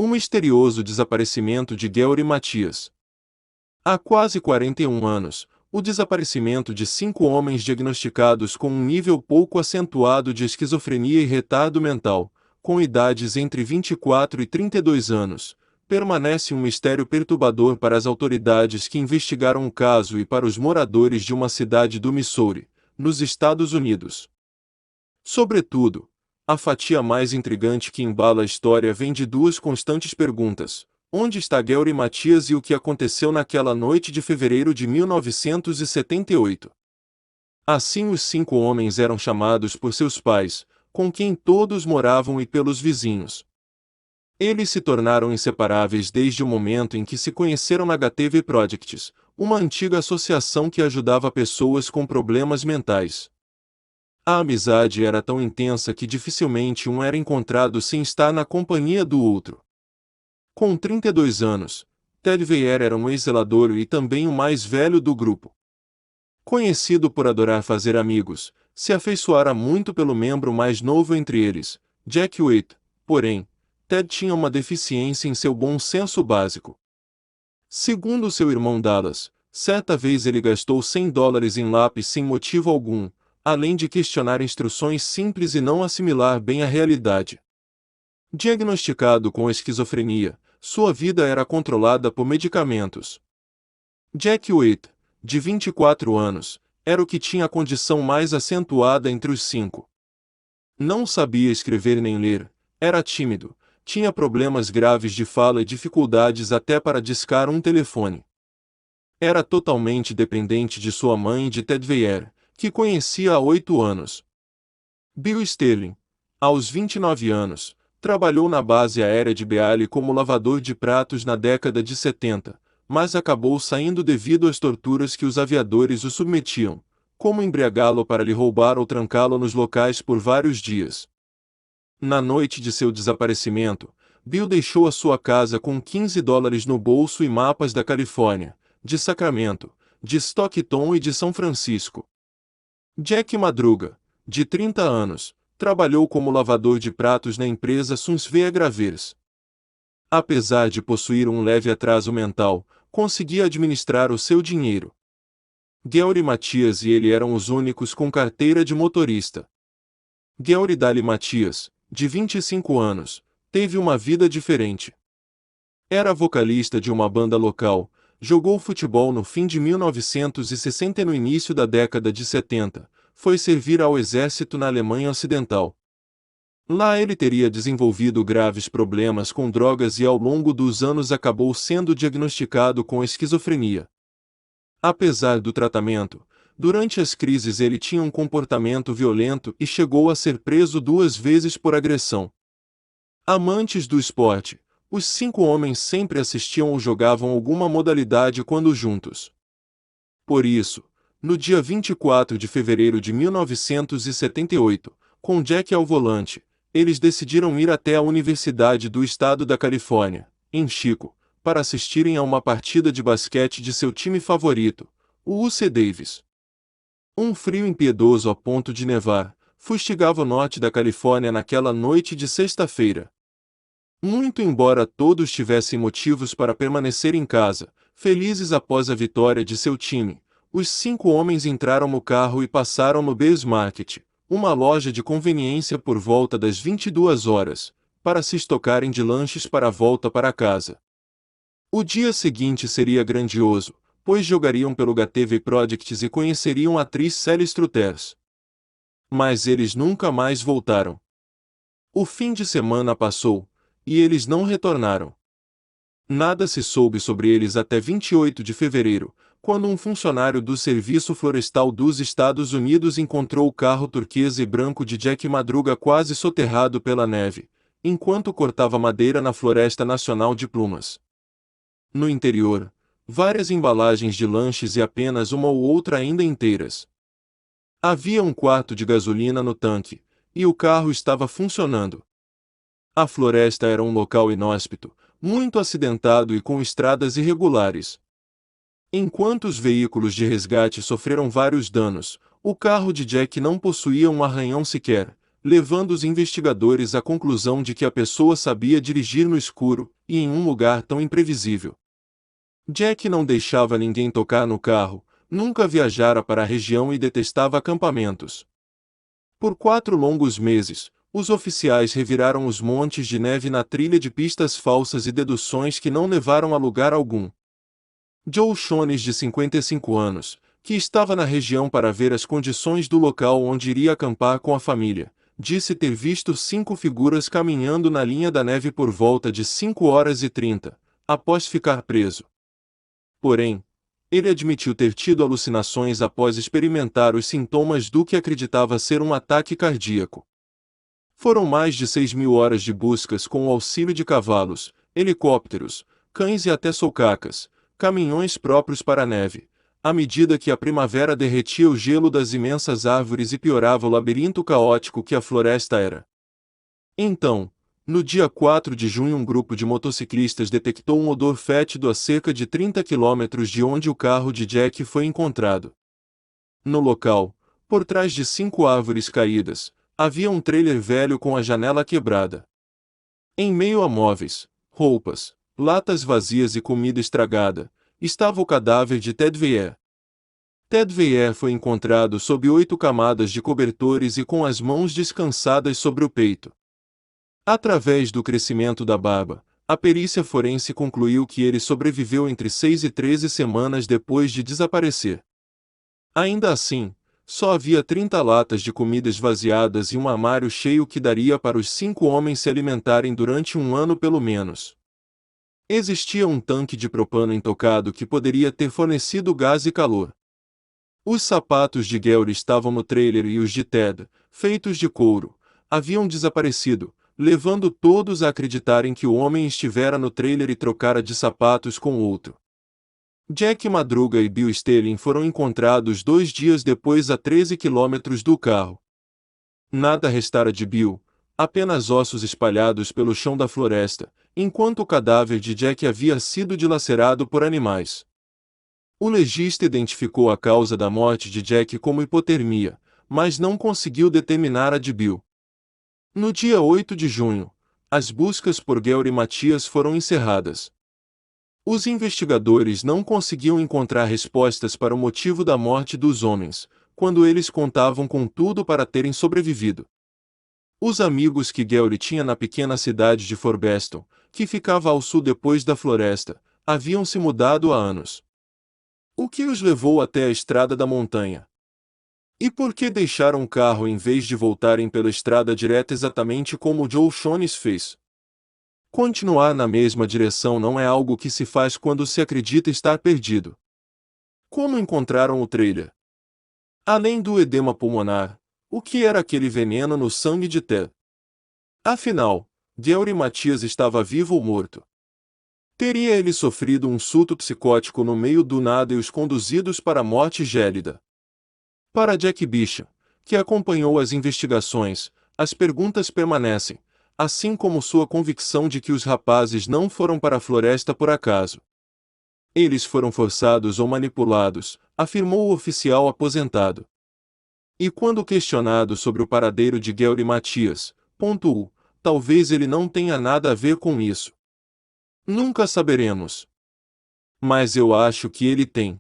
O misterioso desaparecimento de Gary Matias. Há quase 41 anos, o desaparecimento de 5 homens diagnosticados com um nível pouco acentuado de esquizofrenia e retardo mental, com idades entre 24 e 32 anos, permanece um mistério perturbador para as autoridades que investigaram o caso e para os moradores de uma cidade do Missouri, nos Estados Unidos. Sobretudo, a fatia mais intrigante que embala a história vem de duas constantes perguntas: onde está Gary Matias e o que aconteceu naquela noite de fevereiro de 1978? Assim os 5 homens eram chamados por seus pais, com quem todos moravam, e pelos vizinhos. Eles se tornaram inseparáveis desde o momento em que se conheceram na HTV Projects, uma antiga associação que ajudava pessoas com problemas mentais. A amizade era tão intensa que dificilmente um era encontrado sem estar na companhia do outro. Com 32 anos, Ted Weir era um ex-zelador e também o mais velho do grupo. Conhecido por adorar fazer amigos, se afeiçoara muito pelo membro mais novo entre eles, Jack Waite. Porém, Ted tinha uma deficiência em seu bom senso básico. Segundo seu irmão Dallas, certa vez ele gastou $100 em lápis sem motivo algum, além de questionar instruções simples e não assimilar bem a realidade. Diagnosticado com esquizofrenia, sua vida era controlada por medicamentos. Jack Waite, de 24 anos, era o que tinha a condição mais acentuada entre os 5. Não sabia escrever nem ler, era tímido, tinha problemas graves de fala e dificuldades até para discar um telefone. Era totalmente dependente de sua mãe e de Ted Weir, que conhecia há 8 anos. Bill Sterling, aos 29 anos, trabalhou na base aérea de Beale como lavador de pratos na década de 70, mas acabou saindo devido às torturas que os aviadores o submetiam, como embriagá-lo para lhe roubar ou trancá-lo nos locais por vários dias. Na noite de seu desaparecimento, Bill deixou a sua casa com $15 no bolso e mapas da Califórnia, de Sacramento, de Stockton e de São Francisco. Jack Madruga, de 30 anos, trabalhou como lavador de pratos na empresa Sunsvea Gravers. Apesar de possuir um leve atraso mental, conseguia administrar o seu dinheiro. Gary Matias e ele eram os únicos com carteira de motorista. Gary Dali Matias, de 25 anos, teve uma vida diferente. Era vocalista de uma banda local, jogou futebol no fim de 1960 e no início da década de 70, foi servir ao exército na Alemanha Ocidental. Lá ele teria desenvolvido graves problemas com drogas e ao longo dos anos acabou sendo diagnosticado com esquizofrenia. Apesar do tratamento, durante as crises ele tinha um comportamento violento e chegou a ser preso 2 vezes por agressão. Amantes do esporte, os 5 homens sempre assistiam ou jogavam alguma modalidade quando juntos. Por isso, no dia 24 de fevereiro de 1978, com Jack ao volante, eles decidiram ir até a Universidade do Estado da Califórnia, em Chico, para assistirem a uma partida de basquete de seu time favorito, o UC Davis. Um frio impiedoso a ponto de nevar fustigava o norte da Califórnia naquela noite de sexta-feira. Muito embora todos tivessem motivos para permanecer em casa, felizes após a vitória de seu time, os 5 homens entraram no carro e passaram no Bears Market, uma loja de conveniência, por volta das 22 horas, para se estocarem de lanches para a volta para casa. O dia seguinte seria grandioso, pois jogariam pelo HTV Projects e conheceriam a atriz Sally Struthers. Mas eles nunca mais voltaram. O fim de semana passou, e eles não retornaram. Nada se soube sobre eles até 28 de fevereiro, quando um funcionário do Serviço Florestal dos Estados Unidos encontrou o carro turquesa e branco de Jack Madruga quase soterrado pela neve, enquanto cortava madeira na Floresta Nacional de Plumas. No interior, várias embalagens de lanches e apenas uma ou outra ainda inteiras. Havia um quarto de gasolina no tanque, e o carro estava funcionando. A floresta era um local inóspito, muito acidentado e com estradas irregulares. Enquanto os veículos de resgate sofreram vários danos, o carro de Jack não possuía um arranhão sequer, levando os investigadores à conclusão de que a pessoa sabia dirigir no escuro e em um lugar tão imprevisível. Jack não deixava ninguém tocar no carro, nunca viajara para a região e detestava acampamentos. Por 4 longos meses, os oficiais reviraram os montes de neve na trilha de pistas falsas e deduções que não levaram a lugar algum. Joe Shones, de 55 anos, que estava na região para ver as condições do local onde iria acampar com a família, disse ter visto 5 figuras caminhando na linha da neve por volta de 5h30, após ficar preso. Porém, ele admitiu ter tido alucinações após experimentar os sintomas do que acreditava ser um ataque cardíaco. Foram mais de 6.000 horas de buscas com o auxílio de cavalos, helicópteros, cães e até socacas, caminhões próprios para a neve, à medida que a primavera derretia o gelo das imensas árvores e piorava o labirinto caótico que a floresta era. Então, no dia 4 de junho, um grupo de motociclistas detectou um odor fétido a cerca de 30 quilômetros de onde o carro de Jack foi encontrado. No local, por trás de 5 árvores caídas, havia um trailer velho com a janela quebrada. Em meio a móveis, roupas, latas vazias e comida estragada, estava o cadáver de Ted Weir. Ted Weir foi encontrado sob 8 camadas de cobertores e com as mãos descansadas sobre o peito. Através do crescimento da barba, a perícia forense concluiu que ele sobreviveu entre 6 e 13 semanas depois de desaparecer. Ainda assim, só havia 30 latas de comida esvaziadas e um armário cheio que daria para os 5 homens se alimentarem durante um ano pelo menos. Existia um tanque de propano intocado que poderia ter fornecido gás e calor. Os sapatos de Gary estavam no trailer e os de Ted, feitos de couro, haviam desaparecido, levando todos a acreditarem que o homem estivera no trailer e trocara de sapatos com outro. Jack Madruga e Bill Stelling foram encontrados 2 dias depois a 13 quilômetros do carro. Nada restara de Bill, apenas ossos espalhados pelo chão da floresta, enquanto o cadáver de Jack havia sido dilacerado por animais. O legista identificou a causa da morte de Jack como hipotermia, mas não conseguiu determinar a de Bill. No dia 8 de junho, as buscas por Gary Matias foram encerradas. Os investigadores não conseguiam encontrar respostas para o motivo da morte dos homens, quando eles contavam com tudo para terem sobrevivido. Os amigos que Gary tinha na pequena cidade de Forbeston, que ficava ao sul depois da floresta, haviam se mudado há anos. O que os levou até a estrada da montanha? E por que deixaram o carro em vez de voltarem pela estrada direta exatamente como Joe Shones fez? Continuar na mesma direção não é algo que se faz quando se acredita estar perdido. Como encontraram o trailer? Além do edema pulmonar, o que era aquele veneno no sangue de Ted? Afinal, Gary Matias estava vivo ou morto? Teria ele sofrido um surto psicótico no meio do nada e os conduzidos para a morte gélida? Para Jack Bishop, que acompanhou as investigações, as perguntas permanecem, assim como sua convicção de que os rapazes não foram para a floresta por acaso. Eles foram forçados ou manipulados, afirmou o oficial aposentado. E quando questionado sobre o paradeiro de Gary Matias, pontuou, talvez ele não tenha nada a ver com isso. Nunca saberemos. Mas eu acho que ele tem.